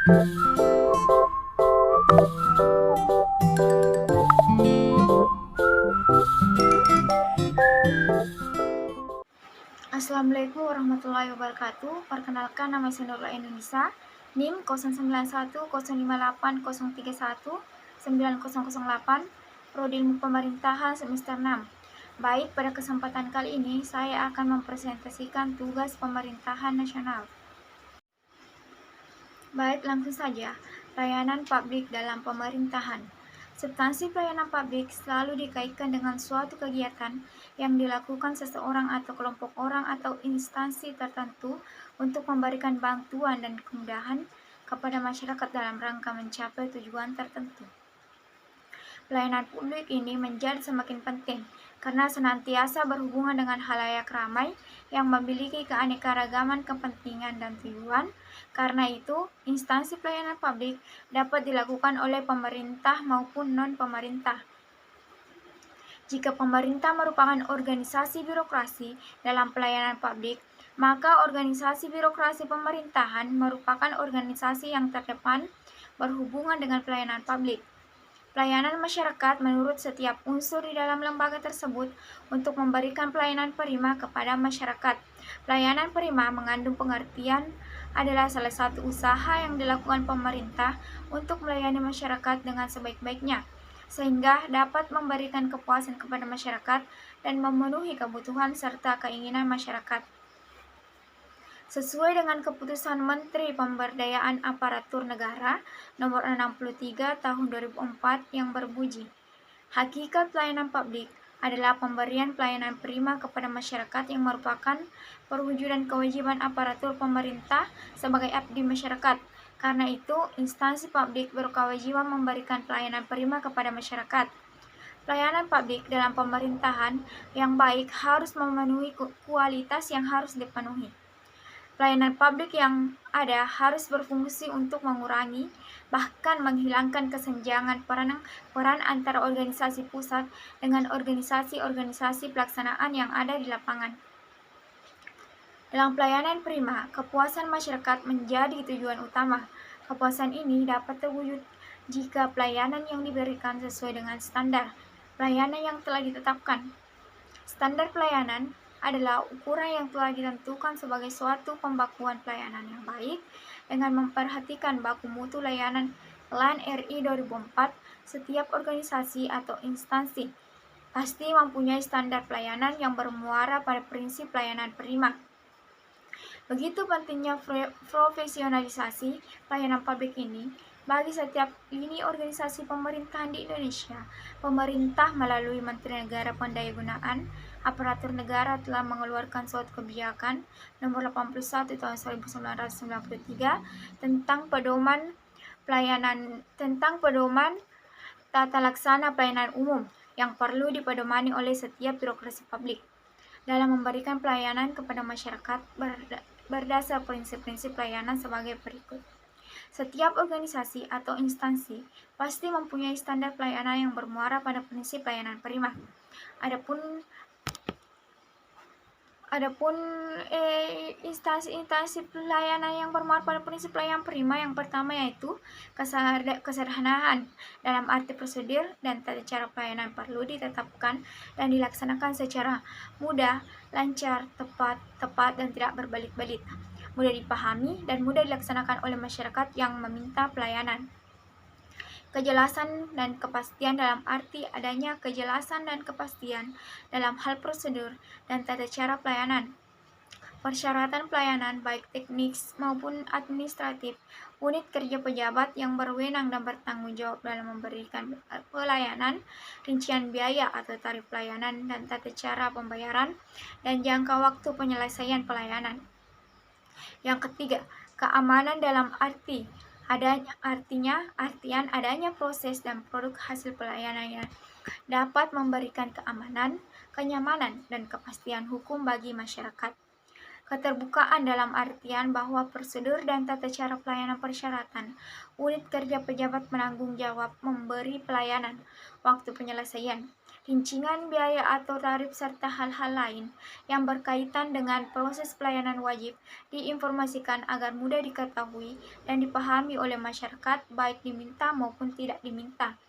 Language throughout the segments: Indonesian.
Assalamualaikum warahmatullahi wabarakatuh. Perkenalkan, nama saya Nurul Indonesia, NIM 091003190008, Prodi Ilmu Pemerintahan semester 6. Baik, pada kesempatan kali ini saya akan mempresentasikan tugas pemerintahan nasional. Baik, langsung saja. Pelayanan publik dalam pemerintahan. Substansi pelayanan publik selalu dikaitkan dengan suatu kegiatan yang dilakukan seseorang atau kelompok orang atau instansi tertentu untuk memberikan bantuan dan kemudahan kepada masyarakat dalam rangka mencapai tujuan tertentu. Pelayanan publik ini menjadi semakin penting karena senantiasa berhubungan dengan halayak ramai yang memiliki keanekaragaman kepentingan dan tujuan. Karena itu, instansi pelayanan publik dapat dilakukan oleh pemerintah maupun non-pemerintah. Jika pemerintah merupakan organisasi birokrasi dalam pelayanan publik, maka organisasi birokrasi pemerintahan merupakan organisasi yang terdepan berhubungan dengan pelayanan publik. Pelayanan masyarakat menurut setiap unsur di dalam lembaga tersebut untuk memberikan pelayanan prima kepada masyarakat. Pelayanan prima mengandung pengertian adalah salah satu usaha yang dilakukan pemerintah untuk melayani masyarakat dengan sebaik-baiknya, sehingga dapat memberikan kepuasan kepada masyarakat dan memenuhi kebutuhan serta keinginan masyarakat. Sesuai dengan keputusan Menteri Pemberdayaan Aparatur Negara Nomor 63 Tahun 2004 yang berbunyi, hakikat pelayanan publik adalah pemberian pelayanan prima kepada masyarakat yang merupakan perwujudan kewajiban aparatur pemerintah sebagai abdi masyarakat. Karena itu, instansi publik berkewajiban memberikan pelayanan prima kepada masyarakat. Pelayanan publik dalam pemerintahan yang baik harus memenuhi kualitas yang harus dipenuhi. Pelayanan publik yang ada harus berfungsi untuk mengurangi, bahkan menghilangkan kesenjangan peran antara organisasi pusat dengan organisasi-organisasi pelaksanaan yang ada di lapangan. Dalam pelayanan prima, kepuasan masyarakat menjadi tujuan utama. Kepuasan ini dapat terwujud jika pelayanan yang diberikan sesuai dengan standar pelayanan yang telah ditetapkan. Standar pelayanan adalah ukuran yang telah ditentukan sebagai suatu pembakuan pelayanan yang baik dengan memperhatikan baku mutu layanan. LAN RI 2004, setiap organisasi atau instansi pasti mempunyai standar pelayanan yang bermuara pada prinsip pelayanan prima. Begitu pentingnya profesionalisasi pelayanan publik ini bagi setiap lini organisasi pemerintahan di Indonesia. Pemerintah melalui Menteri Negara Pendayagunaan Aparatur Negara telah mengeluarkan suatu kebijakan Nomor 81 Tahun 1993 tentang pedoman tata laksana pelayanan umum yang perlu dipedomani oleh setiap birokrasi publik dalam memberikan pelayanan kepada masyarakat berdasar prinsip-prinsip pelayanan sebagai berikut. Setiap organisasi atau instansi pasti mempunyai standar pelayanan yang bermuara pada prinsip pelayanan prima. Adapun instansi pelayanan yang bermuara pada prinsip pelayanan prima yang pertama yaitu kesederhanaan dalam arti prosedur dan tata cara pelayanan perlu ditetapkan dan dilaksanakan secara mudah, lancar, tepat dan tidak berbalik-balik, mudah dipahami dan mudah dilaksanakan oleh masyarakat yang meminta pelayanan. Kejelasan dan kepastian dalam arti adanya kejelasan dan kepastian dalam hal prosedur dan tata cara pelayanan. Persyaratan pelayanan baik teknis maupun administratif, unit kerja pejabat yang berwenang dan bertanggung jawab dalam memberikan pelayanan, rincian biaya atau tarif pelayanan dan tata cara pembayaran, dan jangka waktu penyelesaian pelayanan. Yang ketiga, keamanan dalam artian adanya proses dan produk hasil pelayanan yang dapat memberikan keamanan, kenyamanan, dan kepastian hukum bagi masyarakat. Keterbukaan dalam artian bahwa prosedur dan tata cara pelayanan persyaratan unit kerja pejabat penanggung jawab memberi pelayanan, waktu penyelesaian, rincingan biaya atau tarif serta hal-hal lain yang berkaitan dengan proses pelayanan wajib diinformasikan agar mudah diketahui dan dipahami oleh masyarakat baik diminta maupun tidak diminta.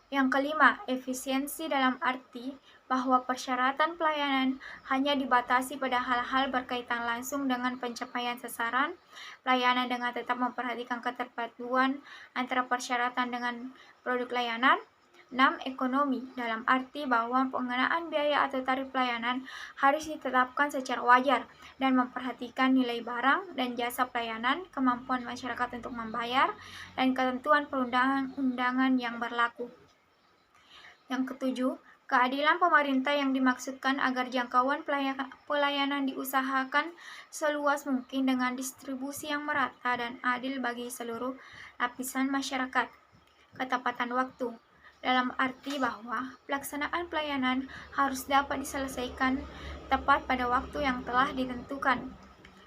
Yang kelima, efisiensi dalam arti bahwa persyaratan pelayanan hanya dibatasi pada hal-hal berkaitan langsung dengan pencapaian sasaran pelayanan dengan tetap memperhatikan keterpaduan antara persyaratan dengan produk layanan. 6. Ekonomi dalam arti bahwa pengenaan biaya atau tarif pelayanan harus ditetapkan secara wajar dan memperhatikan nilai barang dan jasa pelayanan, kemampuan masyarakat untuk membayar, dan ketentuan perundang-undangan yang berlaku. Yang ketujuh, keadilan pemerintah yang dimaksudkan agar jangkauan pelayanan diusahakan seluas mungkin dengan distribusi yang merata dan adil bagi seluruh lapisan masyarakat. Ketepatan waktu dalam arti bahwa pelaksanaan pelayanan harus dapat diselesaikan tepat pada waktu yang telah ditentukan.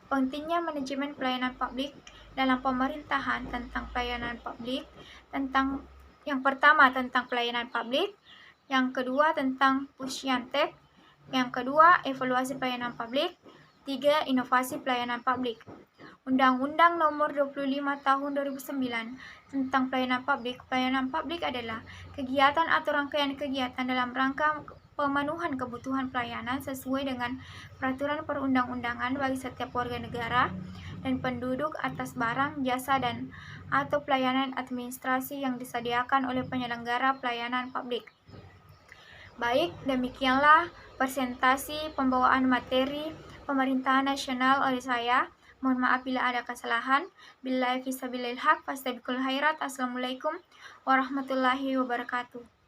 Pentingnya manajemen pelayanan publik dalam pemerintahan tentang pelayanan publik yang pertama tentang pelayanan publik, yang kedua tentang Pusyantek, yang kedua evaluasi pelayanan publik, 3. Inovasi pelayanan publik. Undang-Undang Nomor 25 Tahun 2009 tentang Pelayanan Publik. Pelayanan publik adalah kegiatan atau rangkaian kegiatan dalam rangka pemenuhan kebutuhan pelayanan sesuai dengan peraturan perundang-undangan bagi setiap warga negara dan penduduk atas barang, jasa, dan atau pelayanan administrasi yang disediakan oleh penyelenggara pelayanan publik. Baik, demikianlah presentasi pembawaan materi pemerintahan nasional oleh saya. Mohon maaf bila ada kesalahan. Billahi fisabilil haq, fastabiqul khairat. Assalamualaikum warahmatullahi wabarakatuh.